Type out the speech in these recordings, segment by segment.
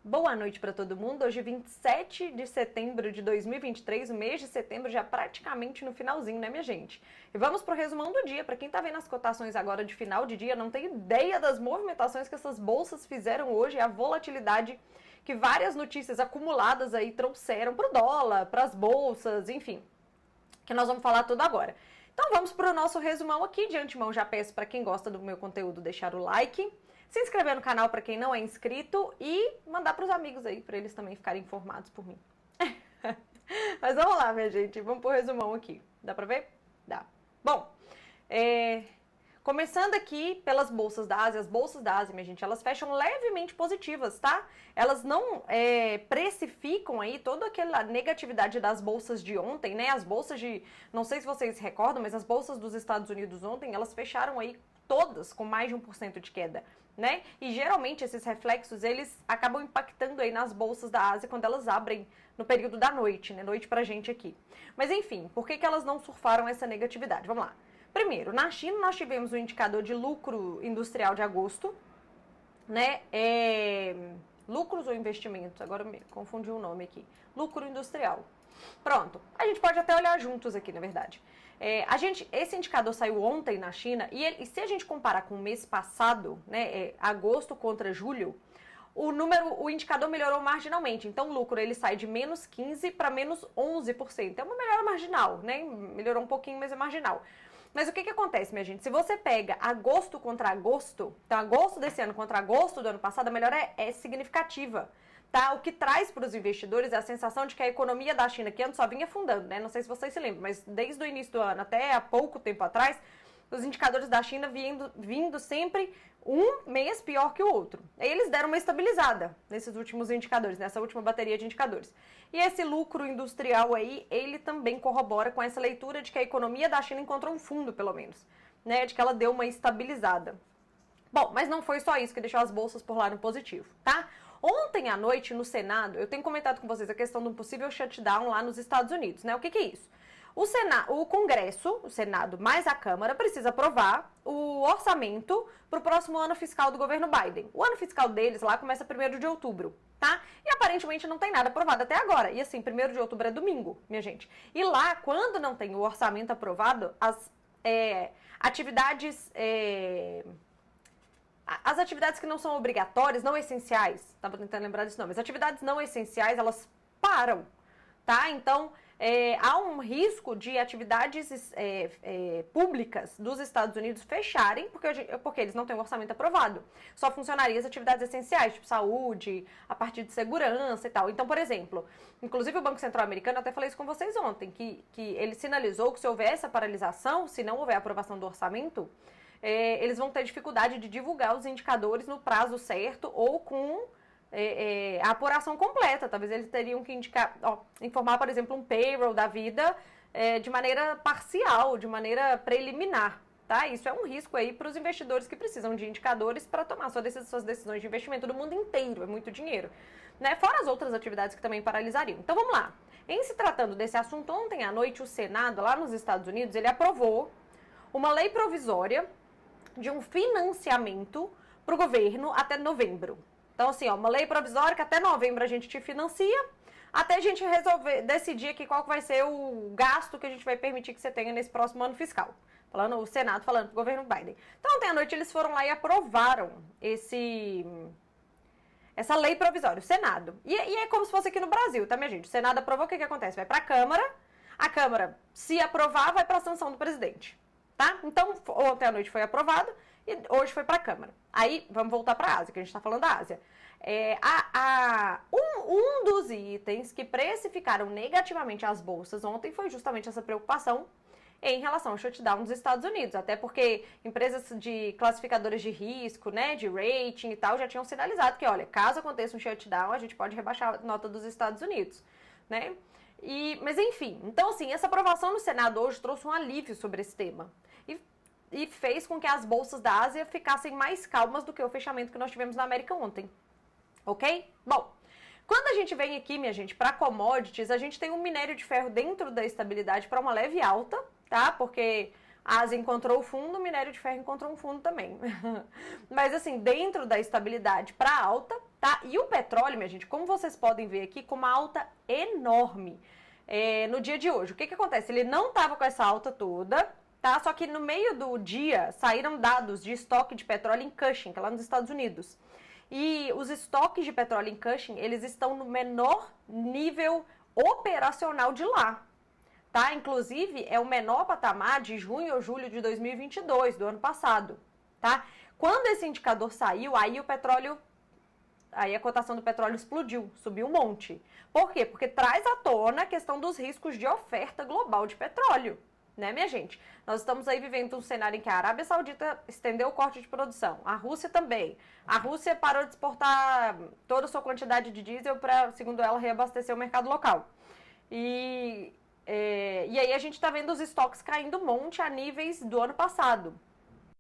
Boa noite para todo mundo. Hoje, 27 de setembro de 2023, o mês de setembro já praticamente no finalzinho, né, minha gente? E vamos pro resumão do dia. Para quem tá vendo as cotações agora de final de dia, não tem ideia das movimentações que essas bolsas fizeram hoje, a volatilidade que várias notícias acumuladas aí trouxeram pro dólar, para as bolsas, enfim, que nós vamos falar tudo agora. Então vamos pro nosso resumão aqui. De antemão, já peço para quem gosta do meu conteúdo deixar o like, se inscrever no canal para quem não é inscrito e mandar para os amigos aí, para eles também ficarem informados por mim. Mas vamos lá, minha gente, vamos pro resumão aqui. Dá para ver? Dá. Bom, começando aqui pelas bolsas da Ásia, as bolsas da Ásia, minha gente, elas fecham levemente positivas, tá? Elas não precificam aí toda aquela negatividade das bolsas de ontem, né? As bolsas de, não sei se vocês recordam, mas as bolsas dos Estados Unidos ontem, elas fecharam aí todas com mais de 1% de queda, né? E geralmente esses reflexos, eles acabam impactando aí nas bolsas da Ásia quando elas abrem no período da noite, né? Noite pra gente aqui. Mas enfim, por que elas não surfaram essa negatividade? Vamos lá. Primeiro, na China nós tivemos o indicador de lucro industrial de agosto, né? Lucros ou investimentos? Agora me confundi o nome aqui. Lucro industrial. Pronto. A gente pode até olhar juntos aqui, na verdade. Esse indicador saiu ontem na China e se a gente comparar com o mês passado, né, agosto contra julho, o indicador melhorou marginalmente. Então o lucro ele sai de menos 15 para menos 11%. É uma melhora marginal, né? Melhorou um pouquinho, mas é marginal. Mas o que acontece, minha gente? Se você pega agosto contra agosto, então agosto desse ano contra agosto do ano passado, a melhora é significativa. Tá? O que traz para os investidores é a sensação de que a economia da China, que antes só vinha afundando, né? Não sei se vocês se lembram, mas desde o início do ano até há pouco tempo atrás, os indicadores da China vindo sempre um mês pior que o outro. Aí eles deram uma estabilizada nesses últimos indicadores, nessa última bateria de indicadores. E esse lucro industrial aí, ele também corrobora com essa leitura de que a economia da China encontrou um fundo, pelo menos, né? De que ela deu uma estabilizada. Bom, mas não foi só isso que deixou as bolsas por lá no positivo, tá? Ontem à noite, no Senado, eu tenho comentado com vocês a questão de um possível shutdown lá nos Estados Unidos, né? O que é isso? O Congresso, o Senado mais a Câmara, precisa aprovar o orçamento para o próximo ano fiscal do governo Biden. O ano fiscal deles lá começa 1º de outubro, tá? E aparentemente não tem nada aprovado até agora. E assim, 1º de outubro é domingo, minha gente. E lá, quando não tem o orçamento aprovado, as atividades que não são obrigatórias, não essenciais, estava tentando lembrar desse nome, as atividades não essenciais, elas param, tá? Então, há um risco de atividades públicas dos Estados Unidos fecharem, porque eles não têm um orçamento aprovado. Só funcionaria as atividades essenciais, tipo saúde, a parte de segurança e tal. Então, por exemplo, inclusive o Banco Central Americano, até falei isso com vocês ontem, que ele sinalizou que se houver essa paralisação, se não houver aprovação do orçamento, eles vão ter dificuldade de divulgar os indicadores no prazo certo ou com a apuração completa. Talvez eles teriam que informar, por exemplo, um payroll da vida de maneira parcial, de maneira preliminar. Tá? Isso é um risco aí para os investidores que precisam de indicadores para tomar suas decisões de investimento do mundo inteiro. É muito dinheiro. Né? Fora as outras atividades que também paralisariam. Então vamos lá. Em se tratando desse assunto, ontem à noite o Senado, lá nos Estados Unidos, ele aprovou uma lei provisória de um financiamento para o governo até novembro. Então, assim, uma lei provisória que até novembro a gente te financia, até a gente decidir aqui qual vai ser o gasto que a gente vai permitir que você tenha nesse próximo ano fiscal. O Senado falando para o governo Biden. Então, ontem à noite eles foram lá e aprovaram essa lei provisória, o Senado. E é como se fosse aqui no Brasil, tá, minha gente? O Senado aprovou, o que acontece? Vai para a Câmara, se aprovar, vai para a sanção do presidente. Tá? Então, ontem à noite foi aprovado e hoje foi para a Câmara. Aí, vamos voltar para a Ásia, que a gente está falando da Ásia. Um dos itens que precificaram negativamente as bolsas ontem foi justamente essa preocupação em relação ao shutdown dos Estados Unidos. Até porque empresas de classificadoras de risco, né, de rating e tal, já tinham sinalizado que, olha, caso aconteça um shutdown, a gente pode rebaixar a nota dos Estados Unidos, né? Mas enfim, então assim, essa aprovação no Senado hoje trouxe um alívio sobre esse tema e fez com que as bolsas da Ásia ficassem mais calmas do que o fechamento que nós tivemos na América ontem, ok? Bom, quando a gente vem aqui, minha gente, para commodities, a gente tem um minério de ferro dentro da estabilidade para uma leve alta, tá? Porque a Ásia encontrou o fundo, o minério de ferro encontrou um fundo também. Mas assim, dentro da estabilidade para alta, tá? tá? E o petróleo, minha gente, como vocês podem ver aqui, com uma alta enorme no dia de hoje. O que acontece? Ele não estava com essa alta toda, tá? Só que no meio do dia saíram dados de estoque de petróleo em Cushing, que é lá nos Estados Unidos. E os estoques de petróleo em Cushing, eles estão no menor nível operacional de lá, tá? Inclusive, é o menor patamar de junho ou julho de 2022, do ano passado, tá? Quando esse indicador saiu, aí a cotação do petróleo explodiu, subiu um monte. Por quê? Porque traz à tona a questão dos riscos de oferta global de petróleo, né, minha gente? Nós estamos aí vivendo um cenário em que a Arábia Saudita estendeu o corte de produção, a Rússia também. A Rússia parou de exportar toda a sua quantidade de diesel para, segundo ela, reabastecer o mercado local. E aí a gente está vendo os estoques caindo um monte a níveis do ano passado,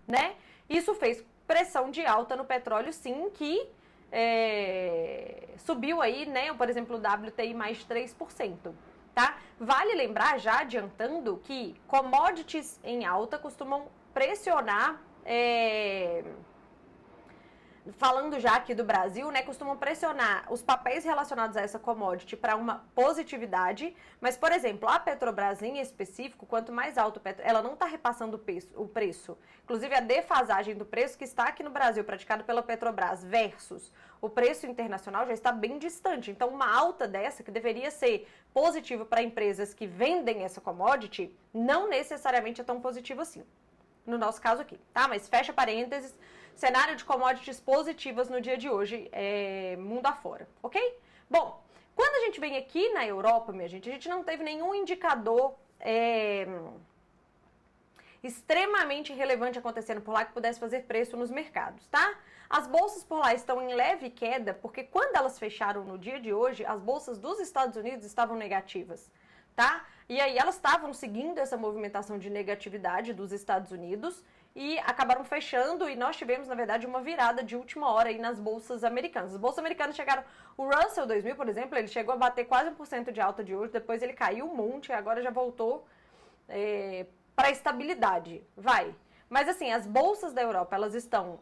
né? Isso fez pressão de alta no petróleo, sim, que subiu aí, né? Por exemplo, o WTI mais 3%. Tá? Vale lembrar, já adiantando, que commodities em alta costumam pressionar, falando já aqui do Brasil, né, costumam pressionar os papéis relacionados a essa commodity para uma positividade, mas, por exemplo, a Petrobras em específico, quanto mais alto o petróleo, ela não está repassando o preço. Inclusive, a defasagem do preço que está aqui no Brasil, praticado pela Petrobras, versus o preço internacional, já está bem distante. Então, uma alta dessa, que deveria ser positiva para empresas que vendem essa commodity, não necessariamente é tão positiva assim. No nosso caso aqui, tá? Mas fecha parênteses, cenário de commodities positivas no dia de hoje, mundo afora, ok? Bom, quando a gente vem aqui na Europa, minha gente, a gente não teve nenhum indicador extremamente relevante acontecendo por lá que pudesse fazer preço nos mercados, tá? As bolsas por lá estão em leve queda, porque quando elas fecharam no dia de hoje, as bolsas dos Estados Unidos estavam negativas, tá? E aí elas estavam seguindo essa movimentação de negatividade dos Estados Unidos e acabaram fechando, e nós tivemos, na verdade, uma virada de última hora aí nas bolsas americanas. As bolsas americanas chegaram, o Russell 2000, por exemplo, ele chegou a bater quase 1% de alta de hoje, depois ele caiu um monte e agora já voltou para estabilidade, vai. Mas assim, as bolsas da Europa, elas estão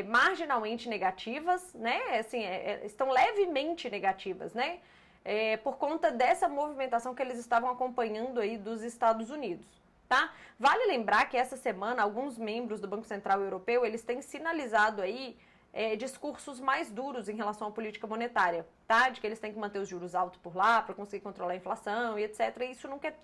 marginalmente negativas, né? Assim, estão levemente negativas, né? Por conta dessa movimentação que eles estavam acompanhando aí dos Estados Unidos, tá? Vale lembrar que essa semana alguns membros do Banco Central Europeu, eles têm sinalizado aí discursos mais duros em relação à política monetária, tá? De que eles têm que manter os juros altos por lá para conseguir controlar a inflação e etc. E isso nunca é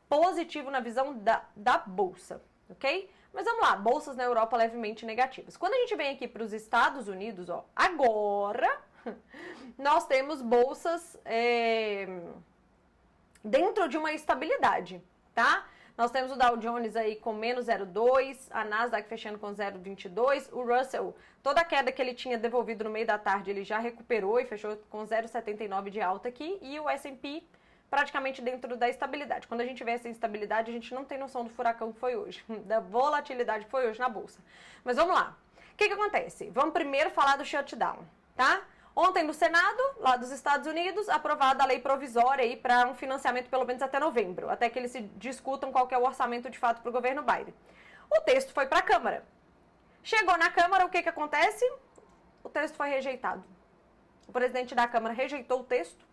positivo na visão da Bolsa, ok? Mas vamos lá, bolsas na Europa levemente negativas. Quando a gente vem aqui para os Estados Unidos, ó, agora nós temos bolsas dentro de uma estabilidade, tá? Nós temos o Dow Jones aí com menos 0,2, a Nasdaq fechando com 0,22, o Russell, toda a queda que ele tinha devolvido no meio da tarde, ele já recuperou e fechou com 0,79 de alta aqui, e o S&P praticamente dentro da estabilidade. Quando a gente vê essa instabilidade, a gente não tem noção do furacão que foi hoje, da volatilidade que foi hoje na Bolsa. Mas vamos lá. O que acontece? Vamos primeiro falar do shutdown, tá? Ontem no Senado, lá dos Estados Unidos, aprovada a lei provisória aí para um financiamento pelo menos até novembro, até que eles se discutam qual que é o orçamento de fato para o governo Biden. O texto foi para a Câmara. Chegou na Câmara, o que acontece? O texto foi rejeitado. O presidente da Câmara rejeitou o texto,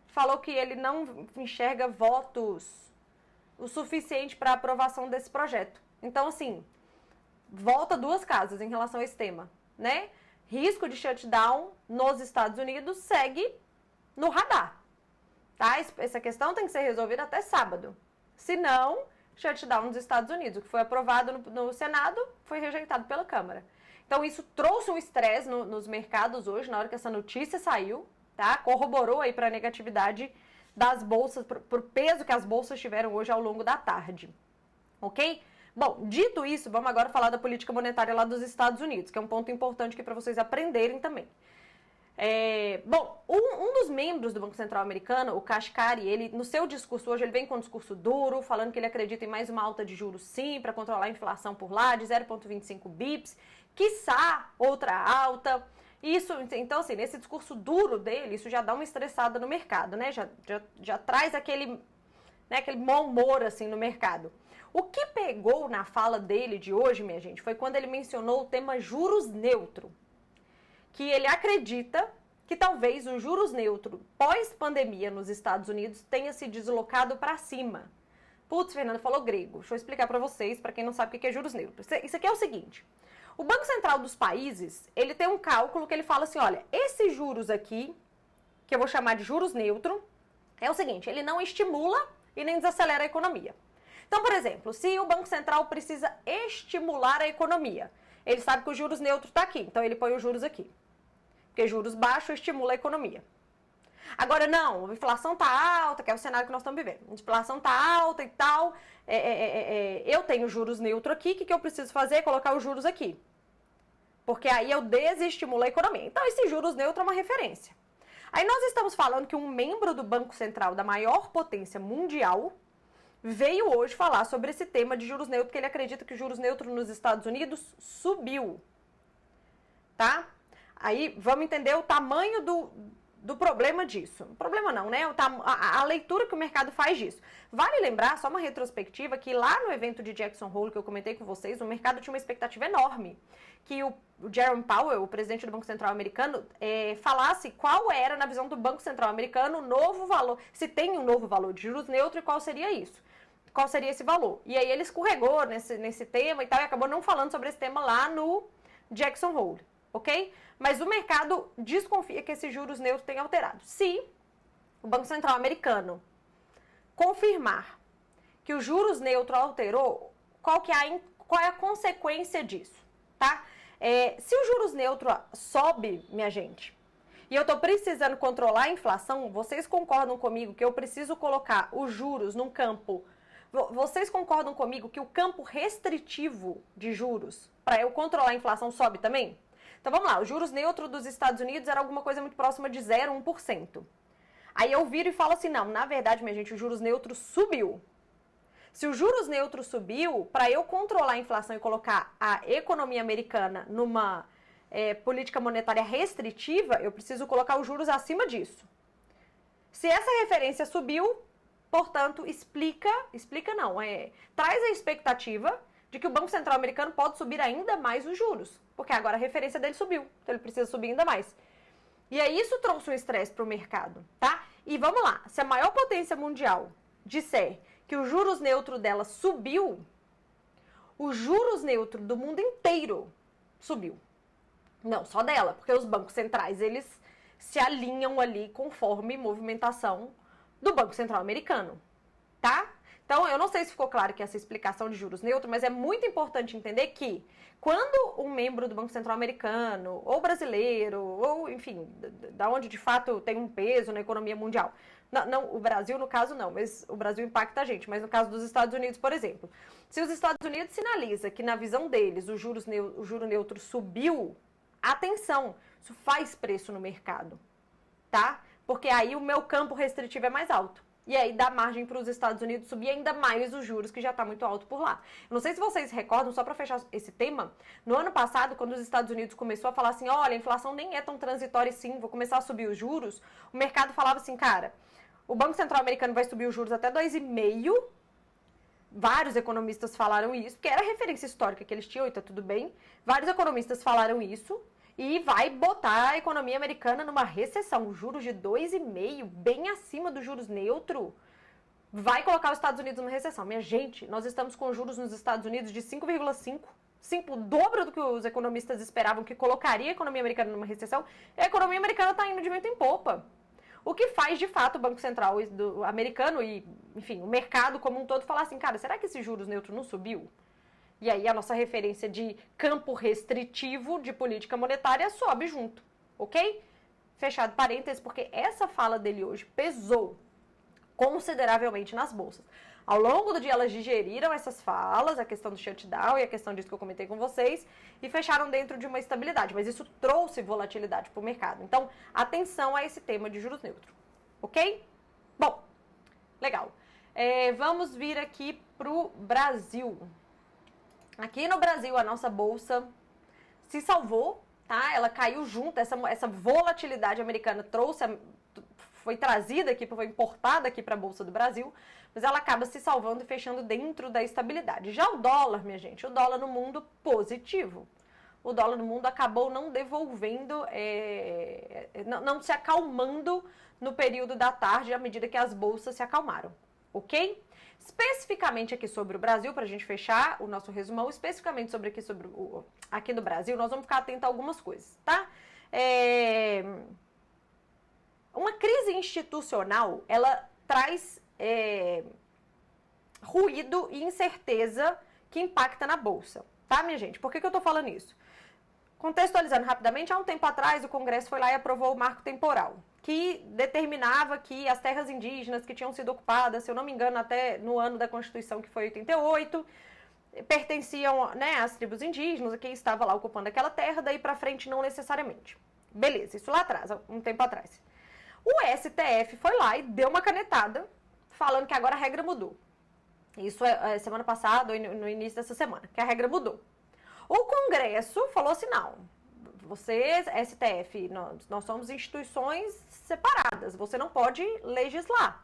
falou que ele não enxerga votos o suficiente para aprovação desse projeto. Então, assim, volta duas casas em relação a esse tema, né? Risco de shutdown nos Estados Unidos segue no radar, tá? Essa questão tem que ser resolvida até sábado. Se não, shutdown nos Estados Unidos, o que foi aprovado no Senado, foi rejeitado pela Câmara. Então, isso trouxe um estresse nos mercados hoje, na hora que essa notícia saiu, tá? Corroborou aí para a negatividade das bolsas, por peso que as bolsas tiveram hoje ao longo da tarde, ok? Bom, dito isso, vamos agora falar da política monetária lá dos Estados Unidos, que é um ponto importante aqui para vocês aprenderem também. Bom, um dos membros do Banco Central americano, o Kashkari, ele, no seu discurso hoje, ele vem com um discurso duro, falando que ele acredita em mais uma alta de juros sim, para controlar a inflação por lá, de 0,25 bips, quiçá outra alta. Isso, então, assim, nesse discurso duro dele, isso já dá uma estressada no mercado, né? Já traz aquele mau humor, assim, no mercado. O que pegou na fala dele de hoje, minha gente, foi quando ele mencionou o tema juros neutro. Que ele acredita que talvez o juros neutro pós-pandemia nos Estados Unidos tenha se deslocado para cima. Putz, Fernanda falou grego. Deixa eu explicar para vocês, para quem não sabe o que é juros neutros. Isso aqui é o seguinte. O Banco Central dos países, ele tem um cálculo que ele fala assim, olha, esses juros aqui, que eu vou chamar de juros neutro, é o seguinte, ele não estimula e nem desacelera a economia. Então, por exemplo, se o Banco Central precisa estimular a economia, ele sabe que o juros neutro está aqui, então ele põe os juros aqui. Porque juros baixos estimula a economia. Agora, não, a inflação está alta, que é o cenário que nós estamos vivendo. A inflação está alta e tal, eu tenho juros neutro aqui, o que eu preciso fazer? Colocar os juros aqui. Porque aí eu desestimulo a economia. Então, esse juros neutro é uma referência. Aí nós estamos falando que um membro do Banco Central da maior potência mundial veio hoje falar sobre esse tema de juros neutro, porque ele acredita que o juros neutro nos Estados Unidos subiu. Tá? Aí vamos entender o tamanho do problema disso. Problema não, né? A leitura que o mercado faz disso. Vale lembrar, só uma retrospectiva, que lá no evento de Jackson Hole que eu comentei com vocês, o mercado tinha uma expectativa enorme que o Jerome Powell, o presidente do Banco Central americano, falasse qual era, na visão do Banco Central americano, o novo valor, se tem um novo valor de juros neutro e qual seria isso. Qual seria esse valor? E aí ele escorregou nesse tema e tal, e acabou não falando sobre esse tema lá no Jackson Hole, ok? Mas o mercado desconfia que esses juros neutros tenham alterado. Se o Banco Central americano confirmar que o juros neutro alterou, qual é a consequência disso, tá? Se o juros neutro sobe, minha gente, e eu estou precisando controlar a inflação, vocês concordam comigo que eu preciso colocar os juros num campo... Vocês concordam comigo que o campo restritivo de juros para eu controlar a inflação sobe também? Então vamos lá, o juros neutro dos Estados Unidos era alguma coisa muito próxima de 0,1%. Aí eu viro e falo assim, não, na verdade, minha gente, o juros neutro subiu. Se o juros neutro subiu, para eu controlar a inflação e colocar a economia americana numa política monetária restritiva, eu preciso colocar os juros acima disso. Se essa referência subiu, portanto, traz a expectativa de que o Banco Central americano pode subir ainda mais os juros, porque agora a referência dele subiu, então ele precisa subir ainda mais. E aí isso trouxe um estresse para o mercado, tá? E vamos lá, se a maior potência mundial disser que o juros neutro dela subiu, o juros neutro do mundo inteiro subiu. Não só dela, porque os bancos centrais, eles se alinham ali conforme movimentação do Banco Central americano, tá? Então, eu não sei se ficou claro que essa explicação de juros neutro, mas é muito importante entender que quando um membro do Banco Central americano, ou brasileiro, ou enfim, da onde de fato tem um peso na economia mundial, não, o Brasil no caso não, mas o Brasil impacta a gente, mas no caso dos Estados Unidos, por exemplo, se os Estados Unidos sinaliza que na visão deles o juro neutro subiu, atenção, isso faz preço no mercado, tá? Porque aí o meu campo restritivo é mais alto. E aí dá margem para os Estados Unidos subir ainda mais os juros, que já está muito alto por lá. Eu não sei se vocês recordam, só para fechar esse tema, no ano passado, quando os Estados Unidos começou a falar assim, olha, a inflação nem é tão transitória assim, vou começar a subir os juros, o mercado falava assim, cara, o Banco Central americano vai subir os juros até 2,5%, vários economistas falaram isso, porque era a referência histórica que eles tinham, e tá tudo bem, vários economistas falaram isso, e vai botar a economia americana numa recessão. Juros de 2,5%, bem acima do juros neutro, vai colocar os Estados Unidos numa recessão. Minha gente, nós estamos com juros nos Estados Unidos de 5,5%, o dobro do que os economistas esperavam que colocaria a economia americana numa recessão, e a economia americana está indo de vento em popa. O que faz, de fato, o Banco Central americano e, enfim, o mercado como um todo falar assim, cara, será que esse juros neutro não subiu? E aí a nossa referência de campo restritivo de política monetária sobe junto, ok? Fechado parênteses, porque essa fala dele hoje pesou consideravelmente nas bolsas. Ao longo do dia elas digeriram essas falas, a questão do shutdown e a questão disso que eu comentei com vocês, e fecharam dentro de uma estabilidade, mas isso trouxe volatilidade para o mercado. Então, atenção a esse tema de juros neutro, ok? Bom, legal. Vamos vir aqui para o Brasil. Aqui no Brasil, a nossa bolsa se salvou, tá? Ela caiu junto, essa volatilidade americana foi trazida aqui, foi importada aqui para a Bolsa do Brasil, mas ela acaba se salvando e fechando dentro da estabilidade. Já o dólar, minha gente, o dólar no mundo positivo. o dólar no mundo acabou não devolvendo, não se acalmando no período da tarde, à medida que as bolsas se acalmaram, ok? Especificamente aqui sobre o Brasil, para a gente fechar o nosso resumão, especificamente aqui no Brasil, nós vamos ficar atentos a algumas coisas, tá? Uma crise institucional, ela traz ruído e incerteza que impacta na Bolsa, tá, minha gente? Por que eu tô falando isso? Contextualizando rapidamente, há um tempo atrás o Congresso foi lá e aprovou o marco temporal, que determinava que as terras indígenas que tinham sido ocupadas, se eu não me engano, até no ano da Constituição, que foi 88, pertenciam, né, às tribos indígenas, quem estava lá ocupando aquela terra, daí pra frente não necessariamente. Beleza, isso lá atrás, um tempo atrás. O STF foi lá e deu uma canetada, falando que agora a regra mudou. Isso é semana passada, ou no início dessa semana, que a regra mudou. O Congresso falou assim, não, vocês, STF, nós somos instituições separadas, você não pode legislar.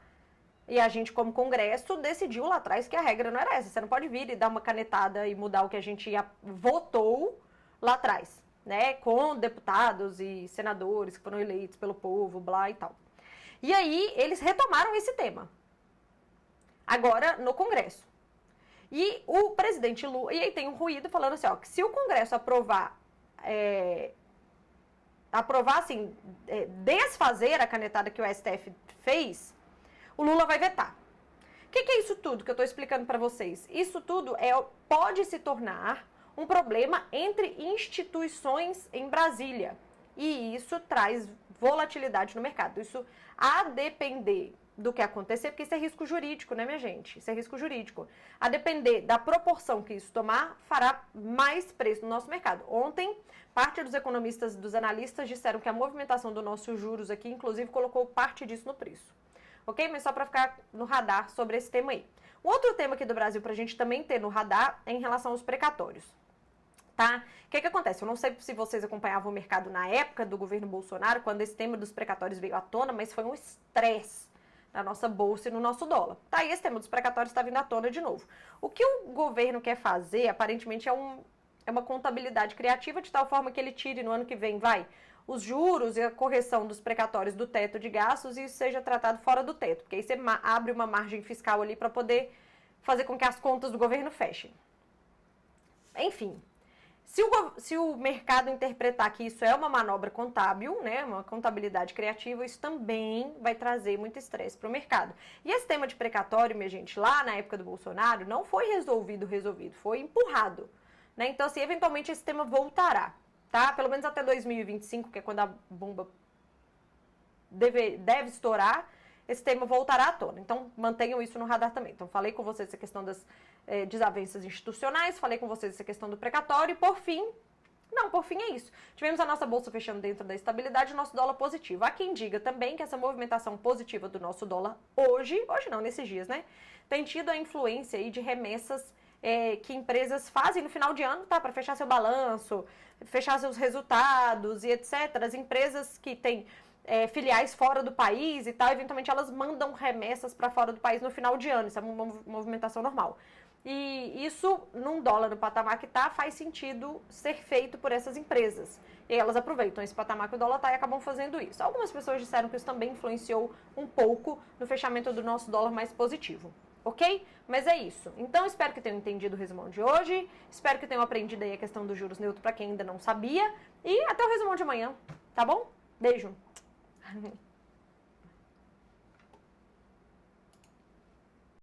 E a gente, como Congresso, decidiu lá atrás que a regra não era essa. Você não pode vir e dar uma canetada e mudar o que a gente votou lá atrás, né? Com deputados e senadores que foram eleitos pelo povo, blá e tal. E aí, eles retomaram esse tema. Agora, no Congresso. E o presidente Lula... E aí tem um ruído falando assim, ó, que se o Congresso aprovar assim, desfazer a canetada que o STF fez, o Lula vai vetar. O que é isso tudo que eu estou explicando para vocês? Isso tudo pode se tornar um problema entre instituições em Brasília. E isso traz volatilidade no mercado. Isso, a depender do que acontecer, porque isso é risco jurídico, né, minha gente? Isso é risco jurídico. A depender da proporção que isso tomar, fará mais preço no nosso mercado. Ontem, parte dos economistas, dos analistas, disseram que a movimentação do nosso juros aqui, inclusive, colocou parte disso no preço. Ok? Mas só para ficar no radar sobre esse tema aí. Um outro tema aqui do Brasil, para a gente também ter no radar, é em relação aos precatórios. Tá? O que acontece? Eu não sei se vocês acompanhavam o mercado na época do governo Bolsonaro, quando esse tema dos precatórios veio à tona, mas foi um estresse na nossa bolsa e no nosso dólar. Tá, e esse tema dos precatórios está vindo à tona de novo. O que o governo quer fazer, aparentemente, é uma contabilidade criativa, de tal forma que ele tire no ano que vem, os juros e a correção dos precatórios do teto de gastos e isso seja tratado fora do teto, porque aí você abre uma margem fiscal ali para poder fazer com que as contas do governo fechem. Enfim, se o mercado interpretar que isso é uma manobra contábil, né, uma contabilidade criativa, isso também vai trazer muito estresse para o mercado. E esse tema de precatório, minha gente, lá na época do Bolsonaro, não foi resolvido, foi empurrado. Né? Então, assim, eventualmente esse tema voltará, tá? Pelo menos até 2025, que é quando a bomba deve estourar, esse tema voltará à tona. Então, mantenham isso no radar também. Então, falei com vocês essa questão das desavenças institucionais, falei com vocês essa questão do precatório e, por fim é isso. Tivemos a nossa bolsa fechando dentro da estabilidade e o nosso dólar positivo. Há quem diga também que essa movimentação positiva do nosso dólar hoje não, nesses dias, né? Tem tido a influência aí de remessas que empresas fazem no final de ano, tá? Para fechar seu balanço, fechar seus resultados e etc. As empresas que têm filiais fora do país e tal, eventualmente elas mandam remessas para fora do país no final de ano. Isso é uma movimentação normal. E isso, num dólar no patamar que tá, faz sentido ser feito por essas empresas. E elas aproveitam esse patamar que o dólar tá e acabam fazendo isso. Algumas pessoas disseram que isso também influenciou um pouco no fechamento do nosso dólar mais positivo. Ok? Mas é isso. Então, espero que tenham entendido o resumão de hoje. Espero que tenham aprendido aí a questão dos juros neutros para quem ainda não sabia. E até o resumão de amanhã, tá bom? Beijo!